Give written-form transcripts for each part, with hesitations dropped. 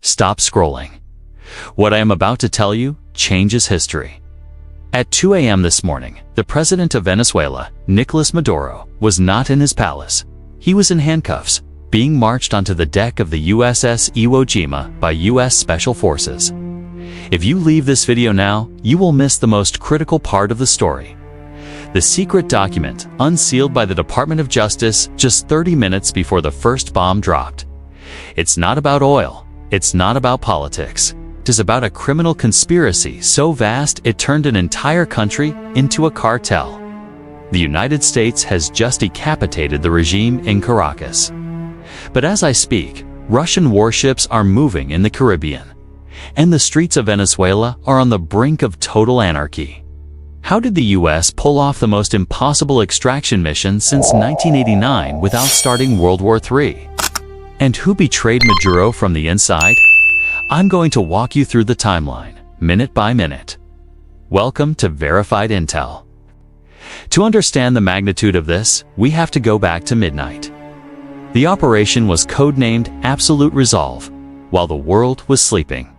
stop scrolling. What I am about to tell you changes history. At 2 a.m. this morning, the president of Venezuela, Nicolás Maduro, was not in his palace. He was in handcuffs, being marched onto the deck of the USS Iwo Jima by U.S. Special Forces. If you leave this video now, you will miss the most critical part of the story. The secret document, unsealed by the Department of Justice just 30 minutes before the first bomb dropped. It's not about oil. It's not about politics. It is about a criminal conspiracy so vast it turned an entire country into a cartel. The United States has just decapitated the regime in Caracas. But as I speak, Russian warships are moving in the Caribbean, and the streets of Venezuela are on the brink of total anarchy. How did the U.S. pull off the most impossible extraction mission since 1989 without starting World War III? And who betrayed Maduro from the inside? I'm going to walk you through the timeline, minute by minute. Welcome to Verified Intel. To understand the magnitude of this, we have to go back to midnight. The operation was codenamed Absolute Resolve, while the world was sleeping.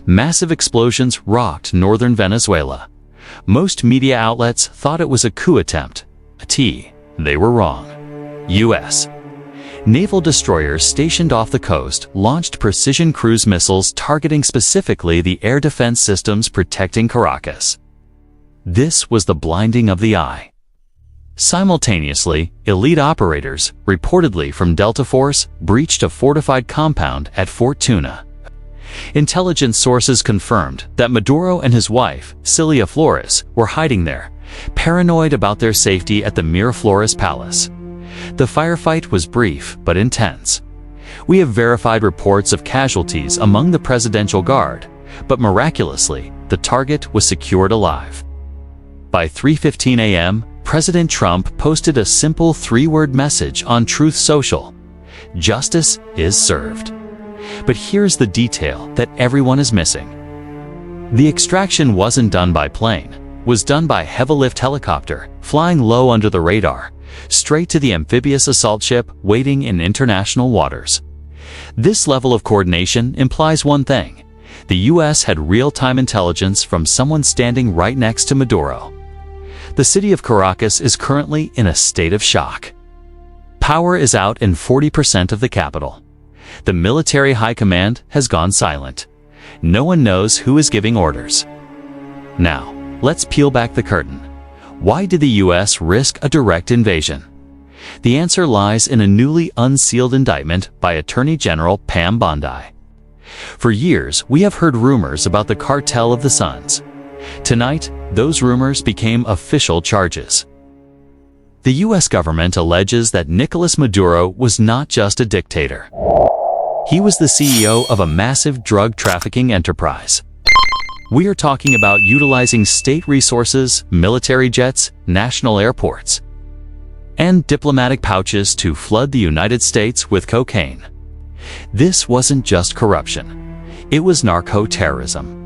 Massive explosions rocked northern Venezuela. Most media outlets thought it was a coup attempt. They were wrong. U.S. naval destroyers stationed off the coast launched precision cruise missiles targeting specifically the air defense systems protecting Caracas. This was the blinding of the eye. Simultaneously, elite operators, reportedly from Delta Force, breached a fortified compound at Fort Tuna. Intelligence sources confirmed that Maduro and his wife, Cilia Flores, were hiding there, paranoid about their safety at the Miraflores Palace. The firefight was brief but intense. We have verified reports of casualties among the presidential guard, but miraculously, the target was secured alive. By 3:15 a.m., President Trump posted a simple 3-word message on Truth Social: "Justice is served." But here's the detail that everyone is missing. The extraction wasn't done by plane, was done by heavy-lift helicopter, flying low under the radar, straight to the amphibious assault ship waiting in international waters. This level of coordination implies one thing: the U.S. had real-time intelligence from someone standing right next to Maduro. The city of Caracas is currently in a state of shock. Power is out in 40% of the capital. The military high command has gone silent. No one knows who is giving orders. Now, let's peel back the curtain. Why did the U.S. risk a direct invasion? The answer lies in a newly unsealed indictment by Attorney General Pam Bondi. For years, we have heard rumors about the Cartel of the Suns. Tonight, those rumors became official charges. The U.S. government alleges that Nicolás Maduro was not just a dictator. He was the CEO of a massive drug trafficking enterprise. We are talking about utilizing state resources, military jets, national airports, and diplomatic pouches to flood the United States with cocaine. This wasn't just corruption. It was narco-terrorism.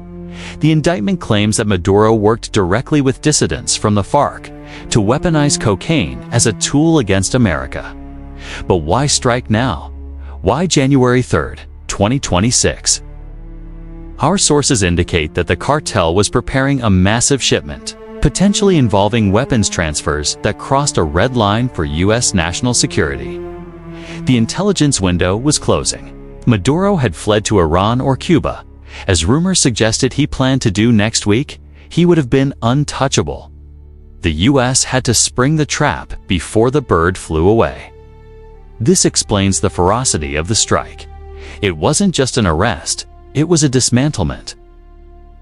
The indictment claims that Maduro worked directly with dissidents from the FARC to weaponize cocaine as a tool against America. But why strike now? Why January 3, 2026? Our sources indicate that the cartel was preparing a massive shipment, potentially involving weapons transfers that crossed a red line for U.S. national security. The intelligence window was closing. Maduro had fled to Iran or Cuba. As rumors suggested he planned to do next week, he would have been untouchable. The U.S. had to spring the trap before the bird flew away. This explains the ferocity of the strike. It wasn't just an arrest, it was a dismantlement.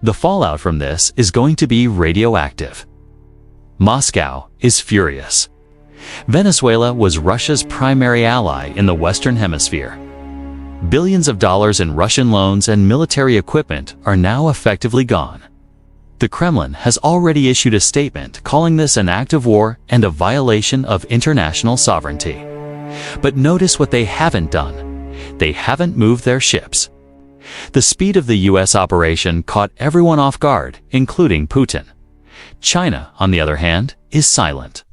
The fallout from this is going to be radioactive. Moscow is furious. Venezuela was Russia's primary ally in the Western Hemisphere. Billions of dollars in Russian loans and military equipment are now effectively gone. The Kremlin has already issued a statement calling this an act of war and a violation of international sovereignty. But notice what they haven't done. They haven't moved their ships. The speed of the U.S. operation caught everyone off guard, including Putin. China, on the other hand, is silent.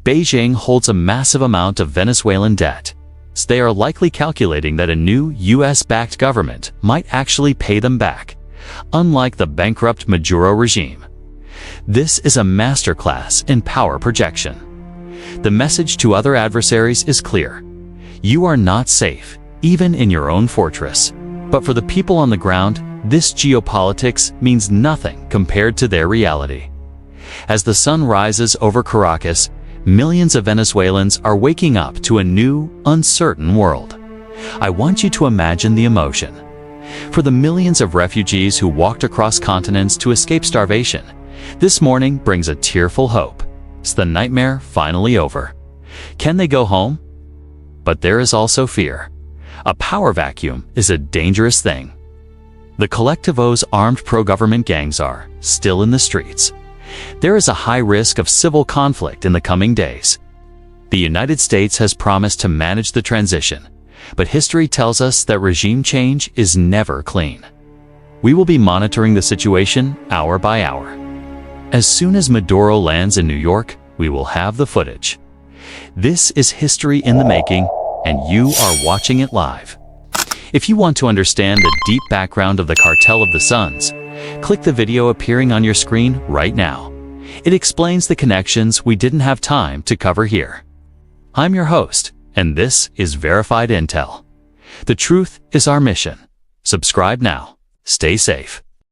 Beijing holds a massive amount of Venezuelan debt. they are likely calculating that a new US-backed government might actually pay them back, unlike the bankrupt Maduro regime. This is a masterclass in power projection. The message to other adversaries is clear. You are not safe, even in your own fortress. But for the people on the ground, this geopolitics means nothing compared to their reality. As the sun rises over Caracas, millions of Venezuelans are waking up to a new, uncertain world. I want you to imagine the emotion. For the millions of refugees who walked across continents to escape starvation, this morning brings a tearful hope. Is the nightmare finally over? Can they go home? But there is also fear. A power vacuum is a dangerous thing. The collectivos armed pro-government gangs are still in the streets. There is a high risk of civil conflict in the coming days. The United States has promised to manage the transition, but history tells us that regime change is never clean. We will be monitoring the situation hour by hour. As soon as Maduro lands in New York, we will have the footage. This is history in the making, and you are watching it live. If you want to understand the deep background of the Cartel of the Suns, click the video appearing on your screen right now. It explains the connections we didn't have time to cover here. I'm your host, and this is Verified Intel. The truth is our mission. Subscribe now. Stay safe.